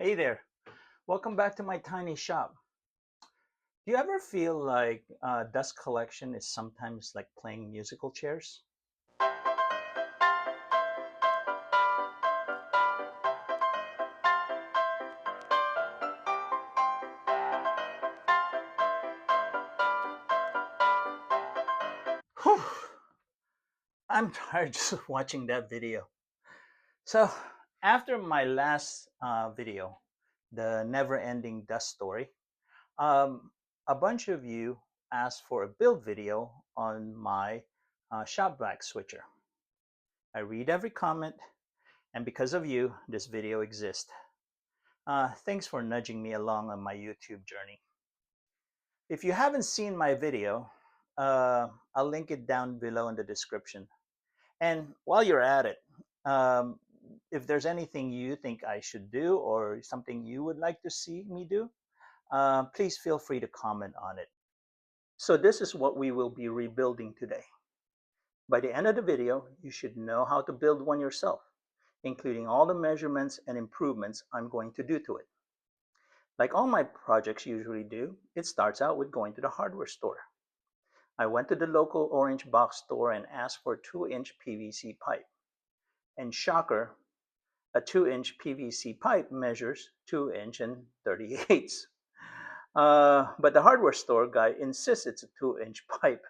Hey there, welcome back to my tiny shop. Do you ever feel like dust collection is sometimes like playing musical chairs? Whew, I'm tired just of watching that video. So, after my last video, the never ending dust story, um, a bunch of you asked for a build video on my shop vac switcher. I read every comment, and because of you, this video exists. Thanks for nudging me along on my YouTube journey. If you haven't seen my video, I'll link it down below in the description. And while you're at it, um, if there's anything you think I should do or something you would like to see me do, please feel free to comment on it. So this is what we will be rebuilding today. By the end of the video, you should know how to build one yourself, including all the measurements and improvements I'm going to do to it. Like all my projects usually do, it starts out with going to the hardware store. I went to the local orange box store and asked for a 2-inch PVC pipe. And shocker, a 2-inch PVC pipe measures 2 inch and 38ths. But the hardware store guy insists it's a 2-inch pipe,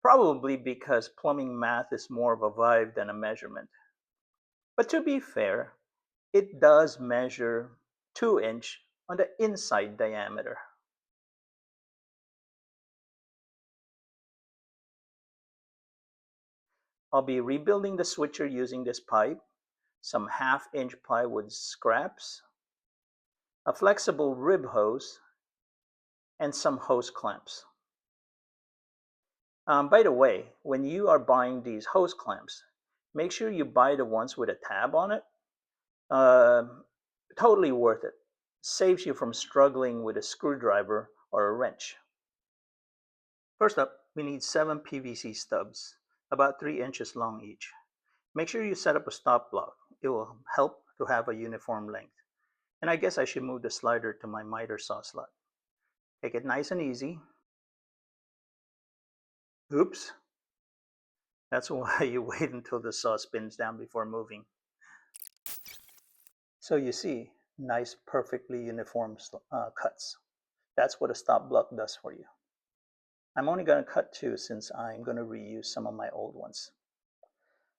probably because plumbing math is more of a vibe than a measurement. But to be fair, it does measure 2 inch on the inside diameter. I'll be rebuilding the switcher using this pipe, some half-inch plywood scraps, a flexible rib hose, and some hose clamps. By the way, when you are buying these hose clamps, make sure you buy the ones with a tab on it. Totally worth it. Saves you from struggling with a screwdriver or a wrench. First up, we need 7 PVC stubs, about 3 inches long each. Make sure you set up a stop block. It will help to have a uniform length. And I guess I should move the slider to my miter saw slot. Take it nice and easy. Oops. That's why you wait until the saw spins down before moving. So you see, nice, perfectly uniform cuts. That's what a stop block does for you. I'm only going to cut 2 since I'm going to reuse some of my old ones.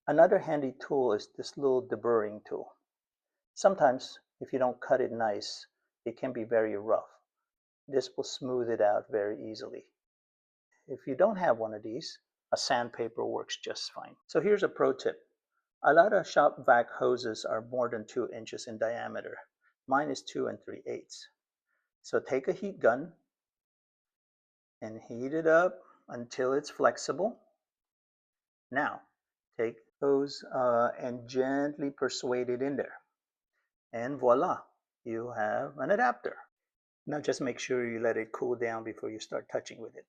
Another handy tool is this little deburring tool. Sometimes, if you don't cut it nice, it can be very rough. This will smooth it out very easily. If you don't have one of these, a sandpaper works just fine. So here's a pro tip. A lot of shop vac hoses are more than 2 inches in diameter. Mine is 2 3/8. So take a heat gun and heat it up until it's flexible. Now, take those and gently persuade it in there. And voila, you have an adapter. Now just make sure you let it cool down before you start touching with it.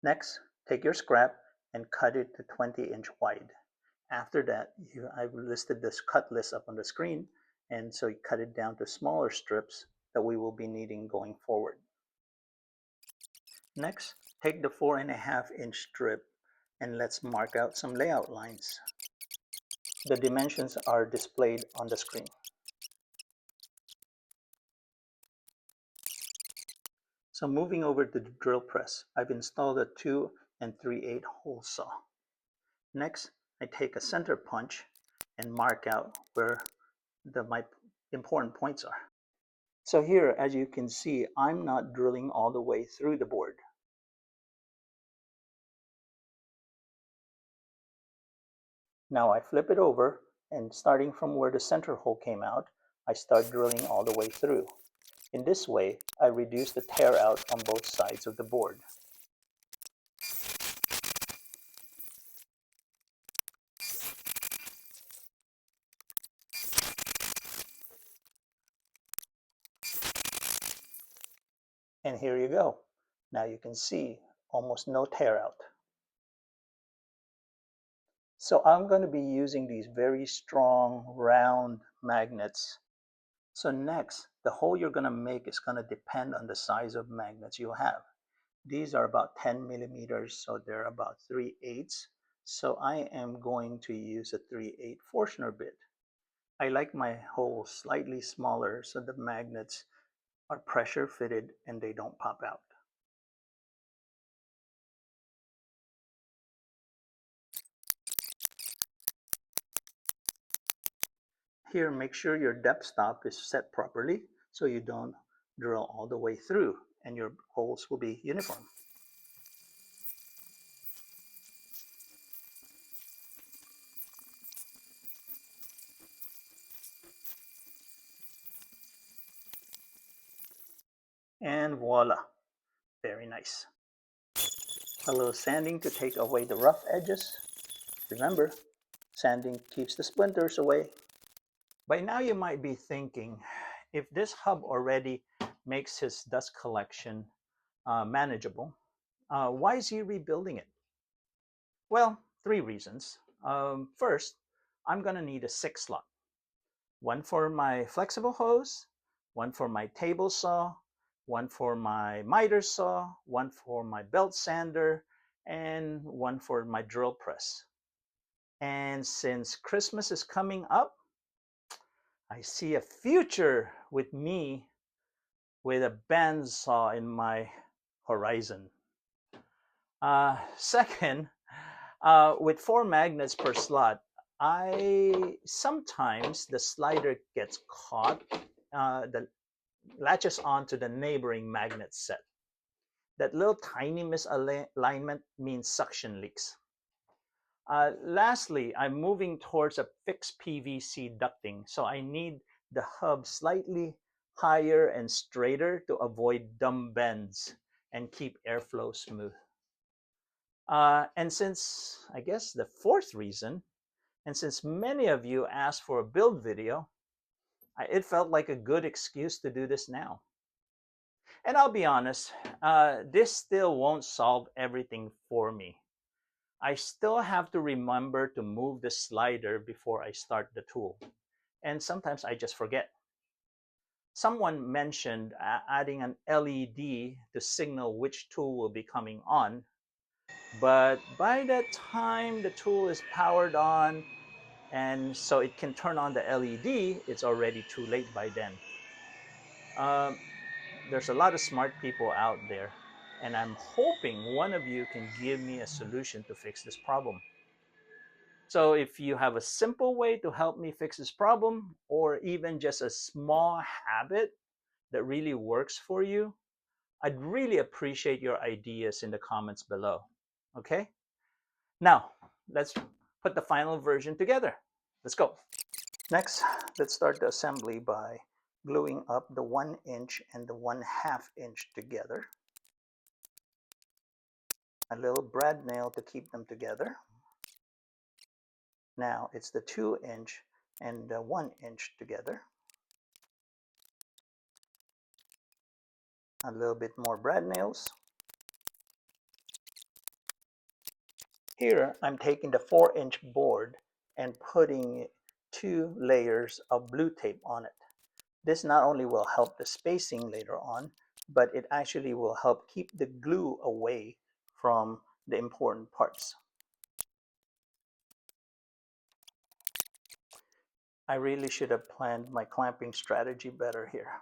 Next, take your scrap and cut it to 20-inch wide. After that, I've listed this cut list up on the screen, and so you cut it down to smaller strips that we will be needing going forward. Next, take the 4.5-inch strip and let's mark out some layout lines. The dimensions are displayed on the screen. So moving over to the drill press, I've installed a 2 3/8 hole saw. Next, I take a center punch and mark out where my important points are. So here, as you can see, I'm not drilling all the way through the board. Now I flip it over, and starting from where the center hole came out, I start drilling all the way through. In this way, I reduce the tear out on both sides of the board. And here you go. Now you can see almost no tear out. So I'm going to be using these very strong round magnets So next, the hole you're going to make is going to depend on the size of magnets you have. These are about 10 millimeters, so they're about 3/8. So I am going to use a 3/8 Forstner bit. I like my hole slightly smaller so the magnets are pressure fitted and they don't pop out. Here, make sure your depth stop is set properly so you don't drill all the way through and your holes will be uniform. And voila, very nice. A little sanding to take away the rough edges. Remember, sanding keeps the splinters away. By now you might be thinking, if this hub already makes his dust collection manageable, why is he rebuilding it? Well, three reasons. First, I'm going to need a 6 slot. One for my flexible hose, one for my table saw, one for my miter saw, one for my belt sander, and one for my drill press. And since Christmas is coming up, I see a future with me with a bandsaw in my horizon. Second, with 4 magnets per slot, I sometimes the slider gets caught, the latches onto the neighboring magnet set. That little tiny misalignment means suction leaks. Lastly, I'm moving towards a fixed PVC ducting, so I need the hub slightly higher and straighter to avoid dumb bends and keep airflow smooth. And since, I guess, the fourth reason, and since many of you asked for a build video, it felt like a good excuse to do this now. And I'll be honest, this still won't solve everything for me. I still have to remember to move the slider before I start the tool. And sometimes I just forget. Someone mentioned adding an LED to signal which tool will be coming on. But by the time the tool is powered on and so it can turn on the LED, it's already too late by then. Um, there's a lot of smart people out there, and I'm hoping one of you can give me a solution to fix this problem. So if you have a simple way to help me fix this problem, or even just a small habit that really works for you, I'd really appreciate your ideas in the comments below. Okay? Now, let's put the final version together. Let's go. Next, let's start the assembly by gluing up the 1" and the 1/2" together. A little brad nail to keep them together. Now it's the 2" and the 1" together. A little bit more brad nails. Here I'm taking the 4" board and putting 2 layers of blue tape on it. This not only will help the spacing later on, but it actually will help keep the glue away from the important parts. I really should have planned my clamping strategy better here.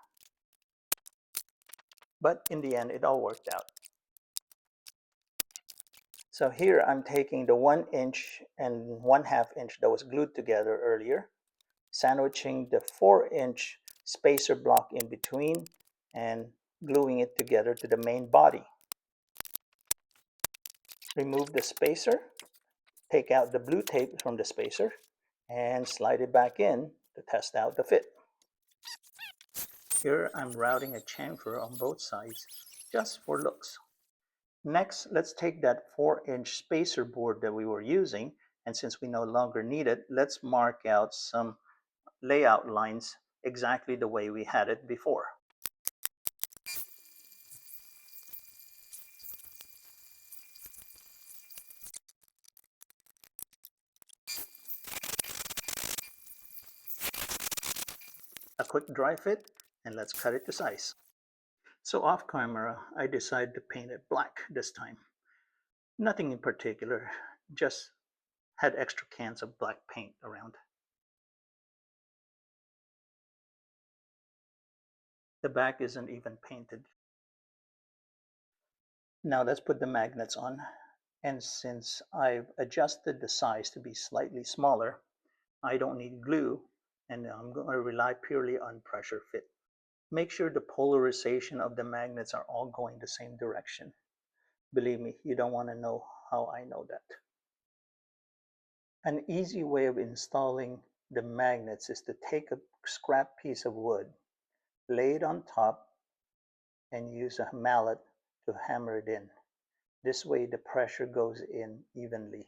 But in the end, it all worked out. So here I'm taking the 1" and 1/2" that was glued together earlier, sandwiching the 4" spacer block in between, and gluing it together to the main body. Remove the spacer, take out the blue tape from the spacer, and slide it back in to test out the fit. Here I'm routing a chamfer on both sides just for looks. Next, let's take that 4" spacer board that we were using, and since we no longer need it, let's mark out some layout lines exactly the way we had it before. A quick dry fit, and let's cut it to size. So off camera, I decided to paint it black this time. Nothing in particular, just had extra cans of black paint around. The back isn't even painted. Now let's put the magnets on. And since I've adjusted the size to be slightly smaller, I don't need glue, and I'm going to rely purely on pressure fit. Make sure the polarization of the magnets are all going the same direction. Believe me, you don't want to know how I know that. An easy way of installing the magnets is to take a scrap piece of wood, lay it on top, and use a mallet to hammer it in. This way the pressure goes in evenly.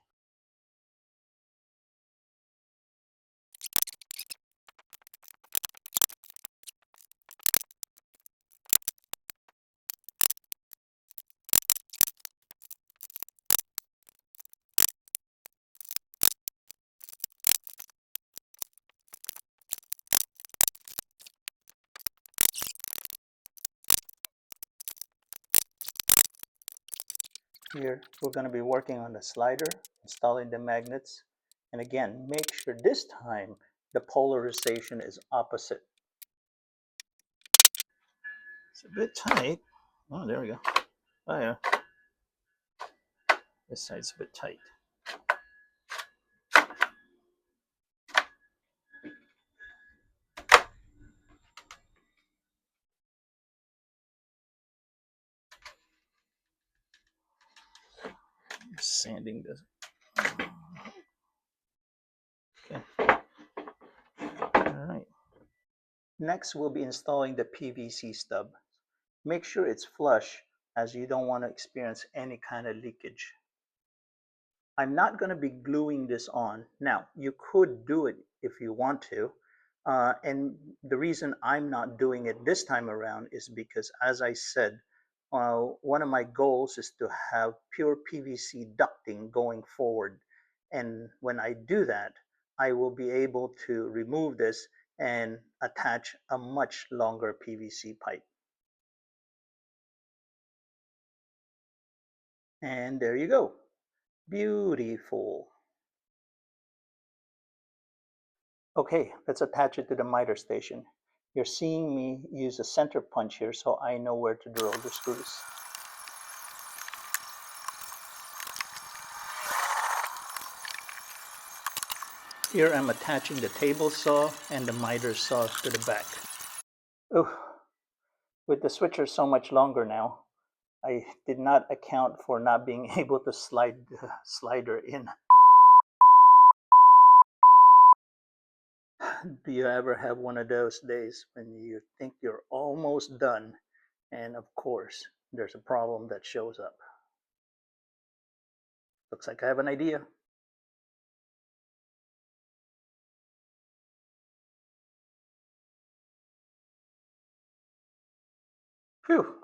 Here we're going to be working on the slider, installing the magnets, and again make sure this time the polarization is opposite. It's a bit tight. Oh, there we go. Oh yeah, this side's a bit tight. Sanding this. Okay. All right. Next, we'll be installing the PVC stub. Make sure it's flush as you don't want to experience any kind of leakage. I'm not going to be gluing this on. Now, you could do it if you want to. And the reason I'm not doing it this time around is because, as I said, one of my goals is to have pure PVC ducting going forward. And when I do that, I will be able to remove this and attach a much longer PVC pipe. And there you go. Beautiful. Okay, let's attach it to the miter station. You're seeing me use a center punch here so I know where to drill the screws. Here I'm attaching the table saw and the miter saw to the back. Oh, with the switcher so much longer now, I did not account for not being able to slide the slider in. Do you ever have one of those days when you think you're almost done and of course there's a problem that shows up? Looks like I have an idea. Phew,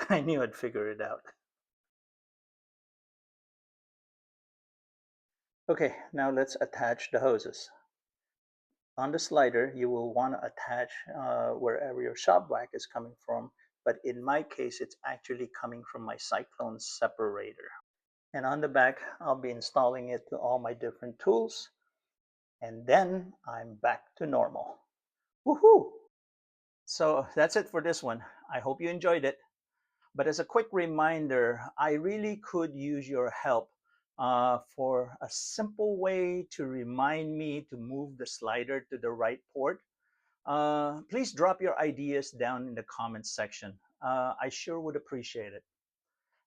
I knew I'd figure it out. Okay, now let's attach the hoses. On the slider, you will want to attach wherever your shop vac is coming from, but in my case, it's actually coming from my Cyclone separator. And on the back, I'll be installing it to all my different tools, and then I'm back to normal. Woohoo! So that's it for this one. I hope you enjoyed it. But as a quick reminder, I really could use your help for a simple way to remind me to move the slider to the right port. Please drop your ideas down in the comments section. I sure would appreciate it.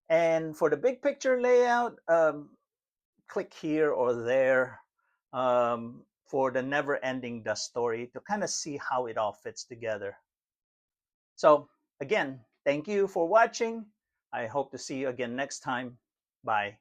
And for the big picture layout, click here or there for the never ending dust story to kind of see how it all fits together. So again, thank you for watching. I hope to see you again next time. Bye.